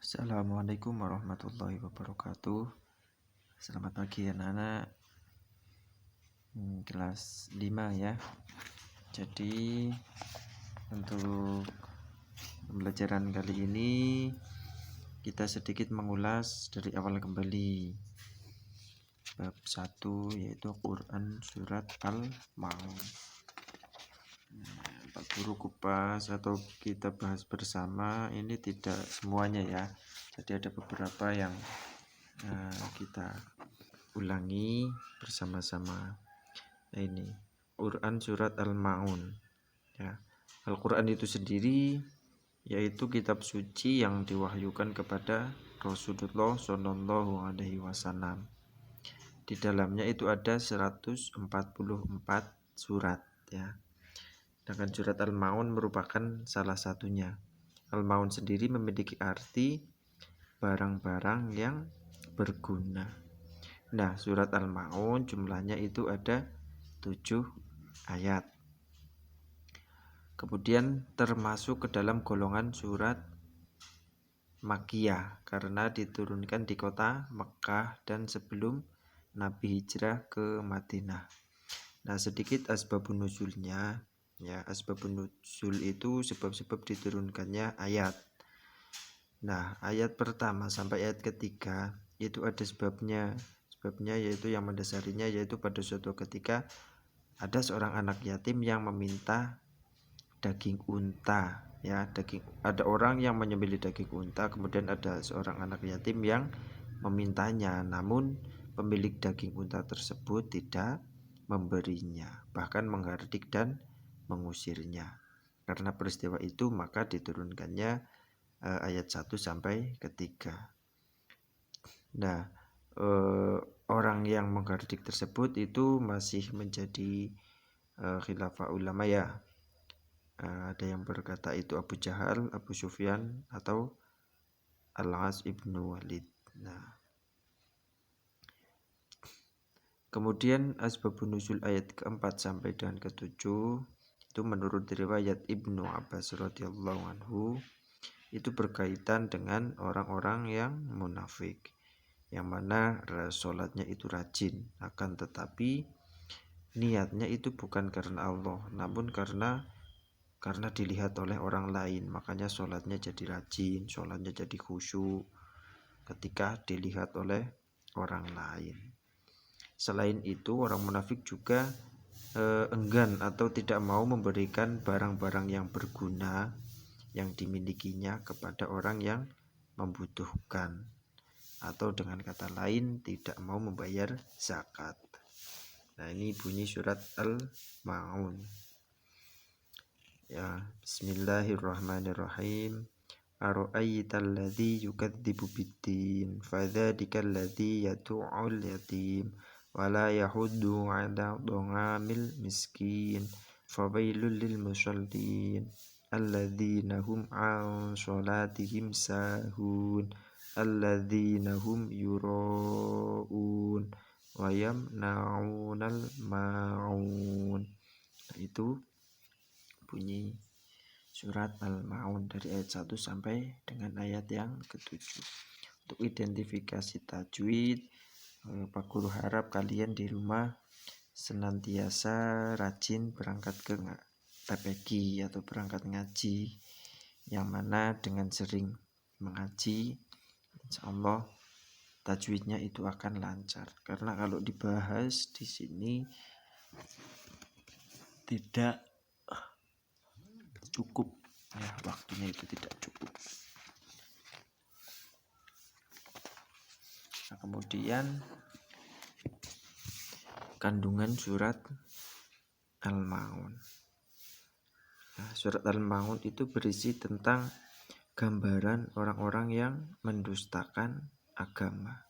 Assalamualaikum warahmatullahi wabarakatuh. Selamat pagi anak-anak. Kelas 5 ya. Jadi untuk pembelajaran kali ini kita sedikit mengulas dari awal kembali bab 1, yaitu Quran surat Al-Maun. Pak Guru kupas atau kita bahas bersama ini tidak semuanya ya. Jadi ada beberapa yang kita ulangi bersama-sama. Ini Quran surat Al-Maun ya. Al-Quran itu sendiri yaitu kitab suci yang diwahyukan kepada Rasulullah Shallallahu Alaihi Wasallam. Di dalamnya itu ada 144 surat ya. Sedangkan surat Al-Maun merupakan salah satunya. Al-Maun sendiri memiliki arti barang-barang yang berguna. Nah, surat Al-Maun jumlahnya itu ada 7 ayat. Kemudian termasuk ke dalam golongan surat Makkiyah karena diturunkan di kota Mekkah dan sebelum Nabi hijrah ke Madinah. Nah, sedikit asbabun nuzulnya ya. Asbabun nuzul itu sebab-sebab diturunkannya ayat. Nah, ayat pertama sampai ayat ketiga itu ada sebabnya. Sebabnya yaitu yang mendasarinya yaitu pada suatu ketika ada seorang anak yatim yang meminta daging unta ya. Ada orang yang menyembelih daging unta, kemudian ada seorang anak yatim yang memintanya, namun pemilik daging unta tersebut tidak memberinya, bahkan menghardik dan mengusirnya. Karena peristiwa itu maka diturunkannya ayat 1 sampai ke 3. Nah, orang yang menghardik tersebut itu masih menjadi khilafah ulama ya. Ada yang berkata itu Abu Jahal, Abu Sufyan, atau Al-As ibnu Walid. Nah, kemudian asbabun nuzul ayat keempat sampai dan ketujuh itu menurut riwayat Ibnu Abbas radhiyallahu anhu itu berkaitan dengan orang-orang yang munafik, yang mana sholatnya itu rajin, akan tetapi niatnya itu bukan karena Allah, namun karena dilihat oleh orang lain, makanya sholatnya jadi rajin, sholatnya jadi khusyuk ketika dilihat oleh orang lain. Selain itu, orang munafik juga enggan atau tidak mau memberikan barang-barang yang berguna yang dimilikinya kepada orang yang membutuhkan, atau dengan kata lain tidak mau membayar zakat. Nah, ini bunyi surat Al-Maun ya. Bismillahirrahmanirrahim. Ara'aital ladzi yukadzibu biddin fadzadzikal ladzi yad'ul yatim wala yahuddu 'ala ta'amil miskin fawailul lil musallin alladzina hum 'an sholatihim sahun alladzina hum yura'un wa yamna'unal ma'un. Nah, itu bunyi surat Al-Maun dari ayat 1 sampai dengan ayat yang ke-7. Untuk identifikasi tajwid, Pak Guru harap kalian di rumah senantiasa rajin berangkat ke TPQ atau berangkat ngaji, yang mana dengan sering mengaji insya Allah tajwidnya itu akan lancar. Karena kalau dibahas di sini tidak cukup ya, waktunya itu tidak cukup. Nah, kemudian kandungan surat Al-Maun. Nah, surat Al-Maun itu berisi tentang gambaran orang-orang yang mendustakan agama.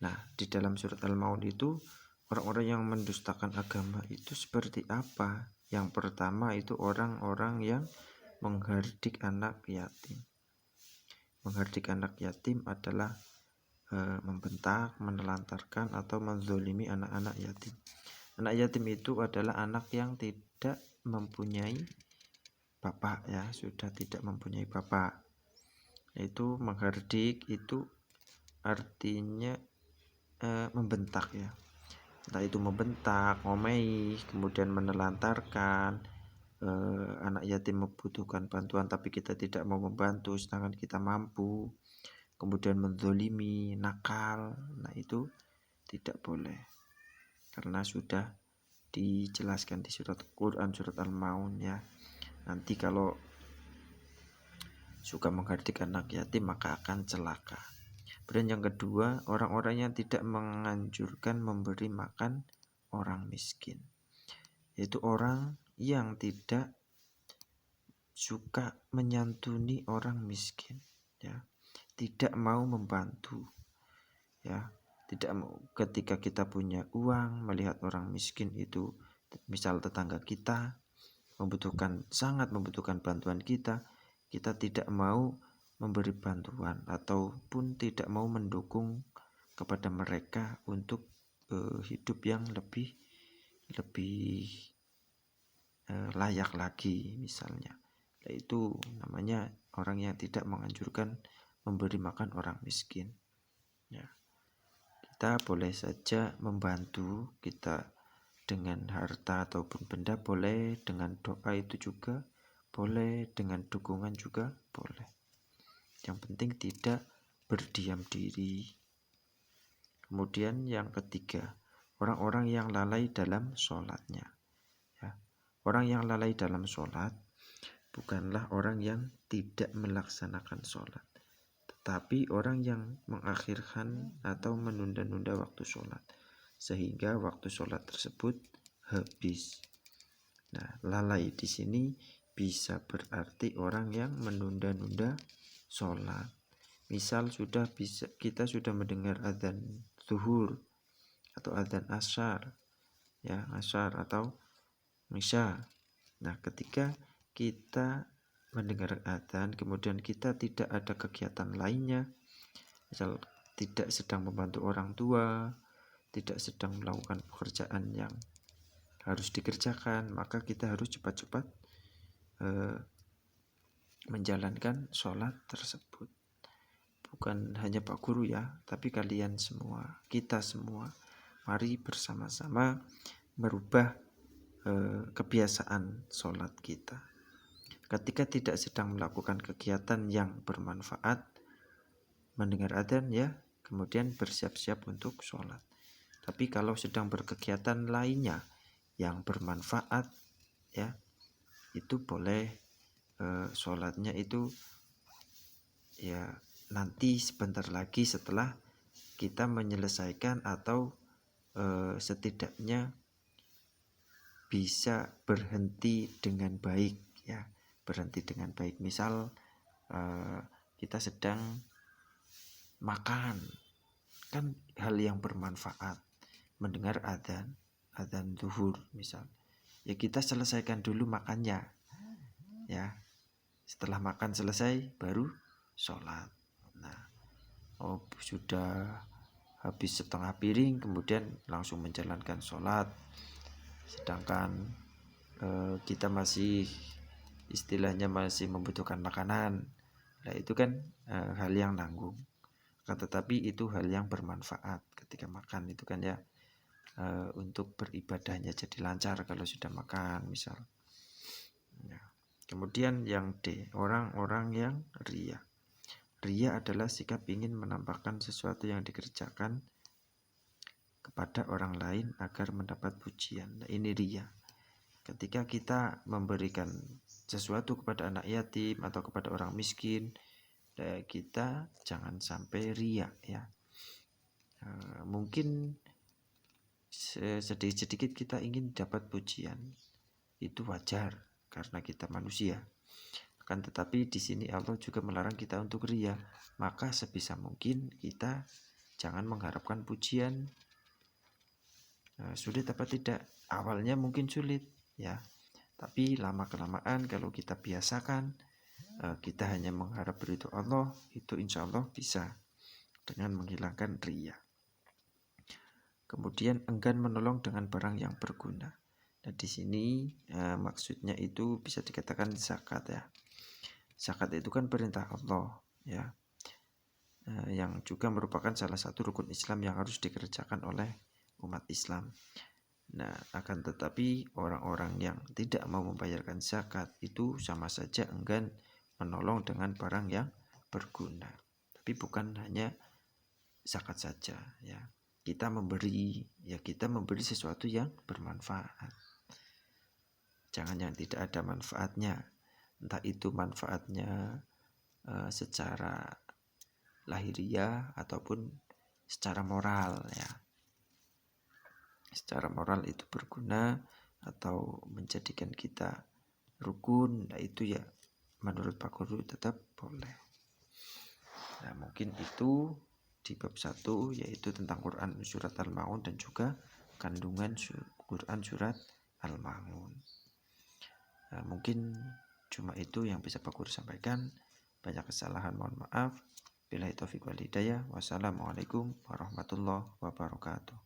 Nah, di dalam surat Al-Maun itu orang-orang yang mendustakan agama itu seperti apa? Yang pertama itu orang-orang yang menghardik anak yatim. Menghardik anak yatim adalah membentak, menelantarkan, atau menzolimi anak-anak yatim. Anak yatim itu adalah anak yang tidak mempunyai bapak ya, sudah tidak mempunyai bapak. Yaitu menghardik itu artinya membentak ya. Entah itu membentak, ngomei, kemudian menelantarkan, anak yatim membutuhkan bantuan tapi kita tidak mau membantu sedangkan kita mampu, kemudian menzolimi, nakal. Nah itu tidak boleh, karena sudah dijelaskan di surat Quran, surat Al-Maun ya. Nanti kalau suka menghardik anak yatim maka akan celaka. Dan yang kedua, orang-orang yang tidak menganjurkan memberi makan orang miskin, yaitu orang yang tidak suka menyantuni orang miskin ya, tidak mau membantu ya, tidak mau ketika kita punya uang melihat orang miskin itu, misal tetangga kita sangat membutuhkan bantuan kita tidak mau memberi bantuan ataupun tidak mau mendukung kepada mereka untuk hidup yang lebih layak lagi misalnya. Itu namanya orang yang tidak menganjurkan memberi makan orang miskin ya. Kita boleh saja membantu, kita dengan harta ataupun benda boleh, dengan doa itu juga boleh, dengan dukungan juga boleh. Yang penting tidak berdiam diri. Kemudian yang ketiga, orang-orang yang lalai dalam sholatnya ya. Orang yang lalai dalam sholat bukanlah orang yang tidak melaksanakan sholat, tetapi orang yang mengakhirkan atau menunda-nunda waktu sholat sehingga waktu sholat tersebut habis. Nah, lalai di sini bisa berarti orang yang menunda-nunda sholat. Misal kita sudah mendengar adzan zuhur atau adzan asyar ya, asyar atau isya. Nah, ketika kita mendengar adzan kemudian kita tidak ada kegiatan lainnya, misal tidak sedang membantu orang tua, tidak sedang melakukan pekerjaan yang harus dikerjakan, maka kita harus cepat-cepat menjalankan sholat tersebut. Bukan hanya Pak Guru ya, tapi kalian semua, kita semua, mari bersama-sama merubah kebiasaan sholat kita. Ketika tidak sedang melakukan kegiatan yang bermanfaat, mendengar adzan ya, kemudian bersiap-siap untuk sholat. Tapi kalau sedang berkegiatan lainnya yang bermanfaat ya, itu boleh sholatnya itu ya nanti sebentar lagi setelah kita menyelesaikan atau setidaknya bisa berhenti dengan baik ya, berhenti dengan baik. Misal kita sedang makan, kan hal yang bermanfaat, mendengar adzan zuhur misal, ya kita selesaikan dulu makannya ya, setelah makan selesai baru sholat. Nah, sudah habis setengah piring kemudian langsung menjalankan sholat, sedangkan kita masih istilahnya masih membutuhkan makanan. Nah itu kan hal yang nanggung, tetapi itu hal yang bermanfaat ketika makan itu kan ya, untuk beribadahnya jadi lancar kalau sudah makan misal ya. Kemudian yang D, orang-orang yang riya. Riya adalah sikap ingin menampakkan sesuatu yang dikerjakan kepada orang lain agar mendapat pujian. Nah, ini riya. Ketika kita memberikan sesuatu kepada anak yatim atau kepada orang miskin, kita jangan sampai riya ya. Mungkin sedikit-sedikit kita ingin dapat pujian, itu wajar karena kita manusia. Kan tetapi di sini Allah juga melarang kita untuk riya. Maka sebisa mungkin kita jangan mengharapkan pujian. Sulit apa tidak? Awalnya mungkin sulit ya, tapi lama kelamaan kalau kita biasakan, kita hanya mengharap ridho Allah, itu insya Allah bisa dengan menghilangkan riya. Kemudian enggan menolong dengan barang yang berguna. Nah di sini maksudnya itu bisa dikatakan zakat ya. Zakat itu kan perintah Allah, ya, yang juga merupakan salah satu rukun Islam yang harus dikerjakan oleh umat Islam. Nah, akan tetapi orang-orang yang tidak mau membayarkan zakat itu sama saja enggan menolong dengan barang yang berguna. Tapi bukan hanya zakat saja, ya. Kita memberi sesuatu yang bermanfaat. Jangan yang tidak ada manfaatnya. Entah itu manfaatnya secara lahiriah ataupun secara moral, ya. Secara moral itu berguna atau menjadikan kita rukun, nah itu ya menurut Pak Guru tetap boleh. Nah, mungkin itu di bab 1, yaitu tentang Quran surat Al-Maun dan juga kandungan Quran surat Al-Maun. Nah, mungkin cuma itu yang bisa Pak Guru sampaikan. Banyak kesalahan mohon maaf. Billahi taufiq wal hidayah. Wassalamualaikum warahmatullahi wabarakatuh.